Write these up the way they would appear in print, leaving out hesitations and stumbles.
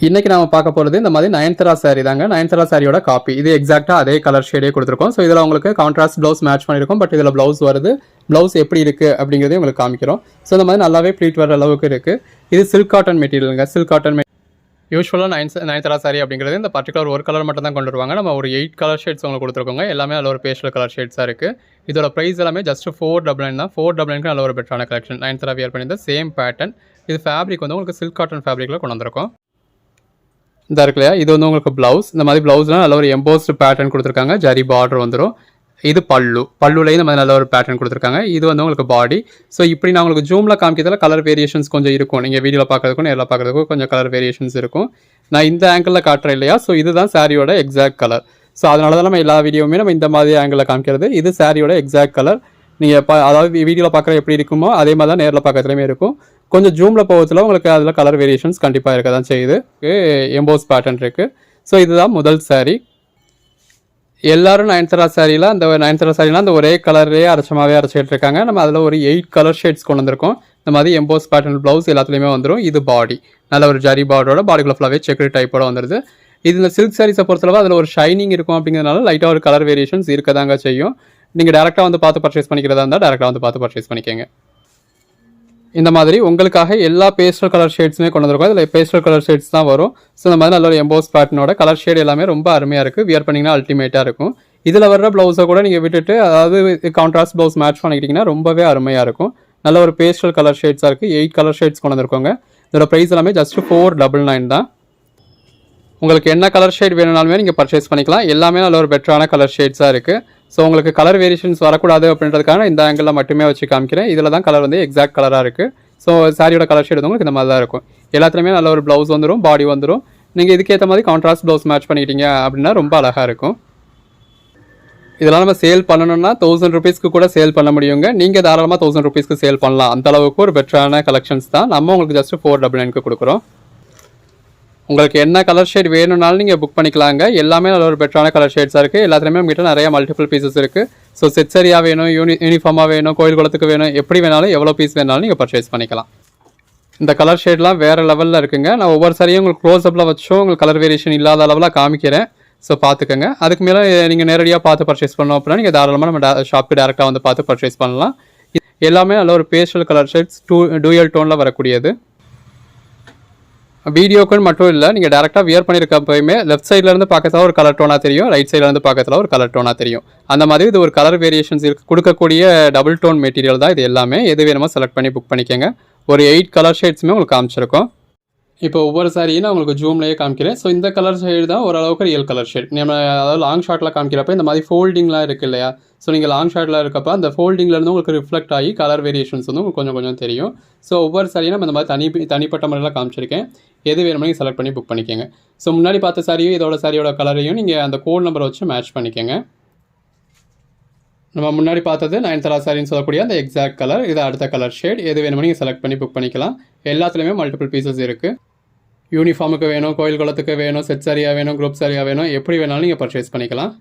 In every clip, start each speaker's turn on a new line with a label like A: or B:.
A: இன்னைக்கு நாம பார்க்க போகிறது இந்த மாதிரி நயன்தாரா சாரி தாங்க. நயன்தாரா சாரியோட காப்பி. இது எக்ஸாக்டாக அதே கலர் ஷேடே கொடுத்துருக்கோம். ஸோ இதில் உங்களுக்கு கான்ட்ராஸ்ட் ப்ளவுஸ் மேட்ச் பண்ணியிருக்கோம். பட் இதில் ப்ளவுஸ் வருது. ப்ளவுஸ் எப்படி இருக்குது அப்படிங்கிறதே உங்களுக்கு காமிக்கிறோம். ஸோ இந்த மாதிரி நல்லாவே ப்ளீட் வர அளவுக்கு இருக்குது. இது சில்க் காட்டன் மெட்டீரியலுங்க. சில்க் காட்டன் யூஸ்வலாக நயன்தாரா சாரி அப்படிங்கிறது இந்த பர்டிகுலர் ஒரு கலர் மட்டும் தான் கொண்டு வருவாங்க. நம்ம ஒரு 8 கலர் ஷேட்ஸ் உங்களுக்கு கொடுத்துருக்கோங்க. எல்லாமே அதில் ஒரு பேஸ்டல் கலர் ஷேட்ஸாக இருக்குது. இதோட ப்ரைஸ் எல்லாமே ஜஸ்ட் 499 தான். 499 நல்ல ஒரு பெட்டரான கலெக்ஷன். நயன்தாரா வியர் பண்ணியிருந்த சேம் பேட்டர்ன். இது ஃபேப்ரிக் வந்து உங்களுக்கு சில்க் காட்டன் ஃபேப்ரிக்கில் கொண்டு வந்திருக்கோம். இந்த இருக்கு இல்லையா, இது வந்து உங்களுக்கு ப்ளவுஸ். இந்த மாதிரி ப்ளவுஸ்லாம் நல்ல ஒரு எம்போஸ்டு பேட்டர்ன் கொடுத்துருக்காங்க. ஜரி பார்டர் வந்துடும். இது பல்லுலேயும் இந்த மாதிரி நல்ல ஒரு பேட்டர்ன் கொடுத்துருக்காங்க. இது வந்து உங்களுக்கு பாடி. ஸோ இப்படி நான் உங்களுக்கு ஜூமில் காமிக்கிறதுல கலர் வேரியேஷன்ஸ் கொஞ்சம் இருக்கும். நீங்கள் வீடியோவில் பார்க்கறதுக்கும் நேரில் பார்க்கறதுக்கும் கொஞ்சம் கலர் வேரியேஷன்ஸ் இருக்கும். நான் இந்த ஆங்கிளில் காட்டுறேன் இல்லையா, ஸோ இதுதான் சாரியோட எக்ஸாக்ட் கலர். ஸோ அதனால தான் நம்ம எல்லா வீடியோவுமே நம்ம இந்த மாதிரி ஆங்கிளில் காமிக்கிறது. இது சாரியோட எக்ஸாக்ட் கலர். நீங்கள் அதாவது வீடியோவில் பார்க்குற எப்படி இருக்குமோ அதே மாதிரி தான் நேரில் பார்க்கறதுலையுமே இருக்கும். கொஞ்சம் ஜூமில் போகிறதுல உங்களுக்கு அதில் கலர் வேரியேஷன்ஸ் கண்டிப்பாக இருக்க தான் செய்யுது. எம்போஸ் பேட்டர்ன் இருக்குது. ஸோ இதுதான் முதல் சாரீ. எல்லோரும் நயன்தாரா சாரியில் அந்த ஒரே கலரே அரைச்சிட்டு இருக்காங்க. நம்ம அதில் ஒரு 8 கலர் ஷேட்ஸ் கொண்டு வந்திருக்கோம். இந்த மாதிரி எம்போஸ் பேட்டர்ன் ப்ளவுஸ் எல்லாத்துலேயுமே வந்துடும். இது பாடி நல்ல ஒரு ஜரி பார்டரோட பாடிக்குள்ள ஃபுல்லாகவே செக்குடு டைப்போட வந்துடுது. இது இந்த சில்க் சாரீஸை பொறுத்தளவு அதில் ஒரு ஷைனிங் இருக்கும். அப்படிங்கிறதுனால லைட்டாக ஒரு கலர் வேரியேஷன்ஸ் இருக்க தாங்க செய்யும். நீங்கள் டேரெக்டாக வந்து பார்த்து பர்ச்சேஸ் பண்ணிக்கிறதா இருந்தால் டேரெக்டாக வந்து பார்த்து பர்ச்சேஸ் பண்ணிக்கோங்க. இந்த மாதிரி உங்களுக்காக எல்லா பேஸ்டல் கலர் ஷேட்ஸுமே கொண்டு வந்திருக்கோம். இதில் பேஸ்டல் கலர் ஷேட்ஸ் தான் வரும். ஸோ இந்த மாதிரி நல்ல ஒரு எம்போஸ் பேட்டர்னோட கலர் ஷேட் எல்லாமே ரொம்ப அருமையாக இருக்குது. வியர் பண்ணிங்கன்னா அல்டிமேட்டாக இருக்கும். இதில் வர்ற ப்ளவுஸை கூட நீங்கள் விட்டுட்டு அதாவது கான்ட்ராஸ்ட் ப்ளவுஸ் மேட்ச் பண்ணிக்கிட்டிங்கன்னா ரொம்பவே அருமையாக இருக்கும். நல்ல ஒரு பேஸ்டல் கலர் ஷேட்ஸாக இருக்குது. 8 கலர் ஷேட்ஸ் கொண்டு வந்திருக்கோங்க. இதோட ப்ரைஸ் எல்லாமே ஜஸ்ட் 499 தான். உங்களுக்கு என்ன கலர் ஷேட் வேணும்னாலுமே நீங்கள் பர்ச்சேஸ் பண்ணிக்கலாம். எல்லாமே நல்ல ஒரு பெட்டரான கலர் ஷேட்ஸாக இருக்குது. ஸோ உங்களுக்கு கலர் வேரியேஷன்ஸ் வரக்கூடாது அப்படின்றதுக்காக இந்த ஆங்கிளில் மட்டுமே வச்சு காமிக்கிறேன். இதில் தான் கலர் வந்து எக்ஸாக்ட் கலராக இருக்குது. ஸோ சாரியோட கலர் ஷேட் வந்து உங்களுக்கு இந்த மாதிரி தான் இருக்கும். எல்லாத்துலேயுமே நல்ல ஒரு ப்ளவுஸ் வந்துடும், பாடி வந்துடும். நீங்கள் இதுக்கேற்ற மாதிரி கான்ட்ராஸ்ட் ப்ளவுஸ் மேட்ச் பண்ணிக்கிட்டீங்க அப்படின்னா ரொம்ப அழகாக இருக்கும். இதெல்லாம் நம்ம சேல் பண்ணணும்னா 1000 ருபீஸ்க்கு கூட சேல் பண்ண முடியுங்க. நீங்கள் தாராளமாக 1000 ருபீஸ்க்கு சேல் பண்ணலாம். அந்த அளவுக்கு ஒரு பெட்டரான கலெக்ஷன்ஸ் தான். நம்ம உங்களுக்கு ஜஸ்ட் 499க்கு கொடுக்குறோம். உங்களுக்கு என்ன கலர் ஷேட் வேணும்னாலும் நீங்கள் புக் பண்ணிக்கலாங்க. எல்லாமே நல்ல ஒரு பெட்டரான கலர் ஷேட்ஸாக இருக்குது. எல்லாத்துலேயுமே உங்கள்கிட்ட நிறைய மல்டிபிள் பீசஸ் இருக்குது. ஸோ செட் சரியாக வேணும், யூனிஃபார்மாக வேணும், கோயில் குளத்துக்கு வேணும், எப்படி வேணாலும் எவ்வளோ பீஸ் வேணாலும் நீங்கள் பர்ச்சேஸ் பண்ணிக்கலாம். இந்த கலர் ஷேட்லாம் வேறு லெவலில் இருக்குங்க. நான் ஒவ்வொரு சாரியும் உங்களுக்கு க்ளோஸ்அப்பில் வச்சும் உங்களுக்கு கலர் வேரியேஷன் இல்லாத அளவில் காமிக்கிறேன். ஸோ பார்த்துக்கோங்க. அதுக்கு மேலே நீங்கள் நேரடியாக பார்த்து பர்ச்சேஸ் பண்ணோம் அப்படின்னா நீங்கள் தாராளமாக நம்ம ஷாப்புக்கு டேரெக்டாக வந்து பார்த்து பர்ச்சேஸ் பண்ணலாம். எல்லாமே நல்ல ஒரு பேஸ்டல் கலர் ஷேட்ஸ் டூயல் டோனில் வரக்கூடியது. வீடியோக்குன்னு மட்டும் இல்லை, நீங்கள் டேரெக்டாக வியர் பண்ணியிருக்கப்பயுமே லெஃப்ட் சைட்லேருந்து பார்க்கறதுல ஒரு கலர் டோனாக தெரியும், ரைட் சைட்லேருந்து பார்க்கறதுல ஒரு கலர் டோனாக தெரியும். அந்த மாதிரி இது ஒரு கலர் வேரியேஷன்ஸ் கொடுக்கக்கூடிய டபுள் டோன் மெட்டீரியல் தான் இது எல்லாமே. எது வேணுமோ செலக்ட் பண்ணி புக் பண்ணிக்கோங்க. ஒரு 8 கலர் ஷேட்ஸுமே உங்களுக்கு காமிச்சிருக்கோம். இப்போ ஒவ்வொரு சாரியும் நான் உங்களுக்கு ஜூம்லேயே காமிக்கிறேன். ஸோ இந்த கலர் ஷேடு தான் ஓரளவுக்கு ரியல் கலர் ஷேட். நம்ம அதாவது லாங் ஷார்ட்டில் காமிக்கிறப்ப இந்த மாதிரி ஃபோல்டிங்லாம் இருக்குது இல்லையா, ஸோ நீங்கள் லாங் ஷார்ட்டில் இருக்கப்போ அந்த ஃபோல்டிங்லேருந்து உங்களுக்கு ரிஃப்ளெக்ட் ஆகி கலர் வேரியேஷன்ஸ் வந்து உங்களுக்கு கொஞ்சம் கொஞ்சம் தெரியும். ஸோ ஒவ்வொரு சாரியும் நம்ம இந்த மாதிரி தனிப்பட்ட முறையில் காமிச்சிருக்கேன். எது வேணுமோ நீங்கள் செலக்ட் பண்ணி புக் பண்ணிக்கோங்க. ஸோ முன்னாடி பார்த்த சாரியும் இதோட சாரியோட கலரையும் நீங்கள் அந்த கோட் நம்பரை வச்சு மேட்ச் பண்ணிக்கோங்க. நம்ம முன்னாடி பார்த்தது நயன்தாரா சாரின்னு சொல்லக்கூடிய அந்த எக்ஸாக்ட் கலர். இது அடுத்த கலர் ஷேட். எது வேணுமோ நீங்கள் செலக்ட் பண்ணி புக் பண்ணிக்கலாம். எல்லாத்துலேயுமே மல்டிபிள் பீசஸ் இருக்குது. யூனிஃபார்முக்கு வேணும், கோயில் குளத்துக்கு வேணும், செட் சாரியாக வேணும், குரூப் சாரியாக வேணும், எப்படி வேணாலும் நீங்கள் பர்ச்சேஸ் பண்ணிக்கலாம்.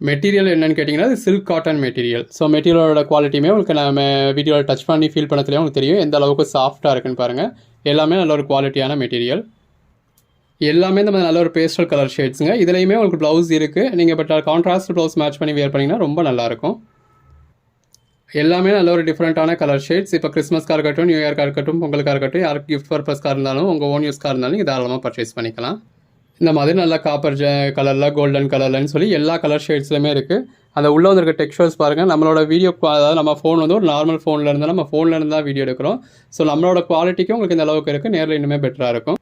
A: மெட்டீரியல் என்னென்னு கேட்டிங்கன்னா இது சில்க் காட்டன் மெட்டீரியல். ஸோ மெட்டீரியலோட குவாலிட்டியுமே உங்களுக்கு நம்ம வீடியோவில் டச் பண்ணி ஃபீல் பண்ணதுலேயே உங்களுக்கு தெரியும் எந்த அளவுக்கு சாஃப்ட்டாக இருக்குன்னு பாருங்கள். எல்லாமே நல்ல ஒரு குவாலிட்டியான மெட்டீரியல். எல்லாமே இந்த மாதிரி நல்ல ஒரு பேஸ்டல் கலர் ஷேட்ஸுங்க. இதுலேயுமே உங்களுக்கு ப்ளவுஸ் இருக்குது. நீங்கள் பட் கான்ட்ராஸ்ட் ப்ளவுஸ் மேட்ச் பண்ணி வியர் பண்ணிங்கன்னா ரொம்ப நல்லாயிருக்கும். எல்லாமே நல்ல ஒரு டிஃப்ரெண்ட்டான கலர் ஷேட்ஸ். இப்போ கிறிஸ்மஸ்க்காக இருக்கட்டும், நியூ இயர்க்காக இருக்கட்டும், பொங்கலுக்காக இருக்கட்டும், யாருக்கு கிஃப்ட் பர்பஸ்க்காக இருந்தாலும் உங்கள் ஓன் யூஸ்க்காக இருந்தாலும் நீங்கள் தாராளமாக பர்ச்சேஸ் பண்ணிக்கலாம். இந்த மாதிரி நல்லா காப்பர் கலரில், கோல்டன் கலர்லன்னு சொல்லி எல்லா கலர் ஷேட்ஸ்லையுமே இருக்குது. அந்த உள்ளே வந்துருக்க டெக்ஸ்சர்ஸ் பாருங்கள். நம்மளோட வீடியோ அதாவது நம்ம ஃபோன் வந்து ஒரு நார்மல் ஃபோனில் இருந்தால் நம்ம ஃபோனில் இருந்து தான் வீடியோ எடுக்கிறோம். ஸோ நம்மளோட குவாலிட்டிக்கும் உங்களுக்கு இந்த அளவுக்கு இருக்குது. நேரில் இன்னுமே பெட்டராக இருக்கும்.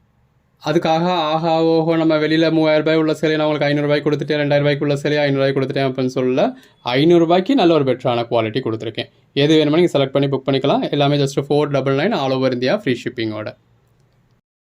A: அதுக்காக ஆஹா ஓஹோ நம்ம வெளியில் 3000 ரூபாய் உள்ள சேலையை நான் உங்களுக்கு 500 ரூபாய் கொடுத்துட்டேன், 2000 ரூபாய்க்கு உள்ள சேலையை 500 ரூபாய் கொடுத்துட்டேன் அப்படின்னு சொல்லல. 500 ரூபாய்க்கு நல்ல ஒரு பெட்டரான குவாலிட்டி கொடுத்துருக்கேன். எது வேணுமோ நீங்கள் செலக்ட் பண்ணி புக் பண்ணிக்கலாம். எல்லாமே just 499 all over India free ஷிப்பிங்கோட.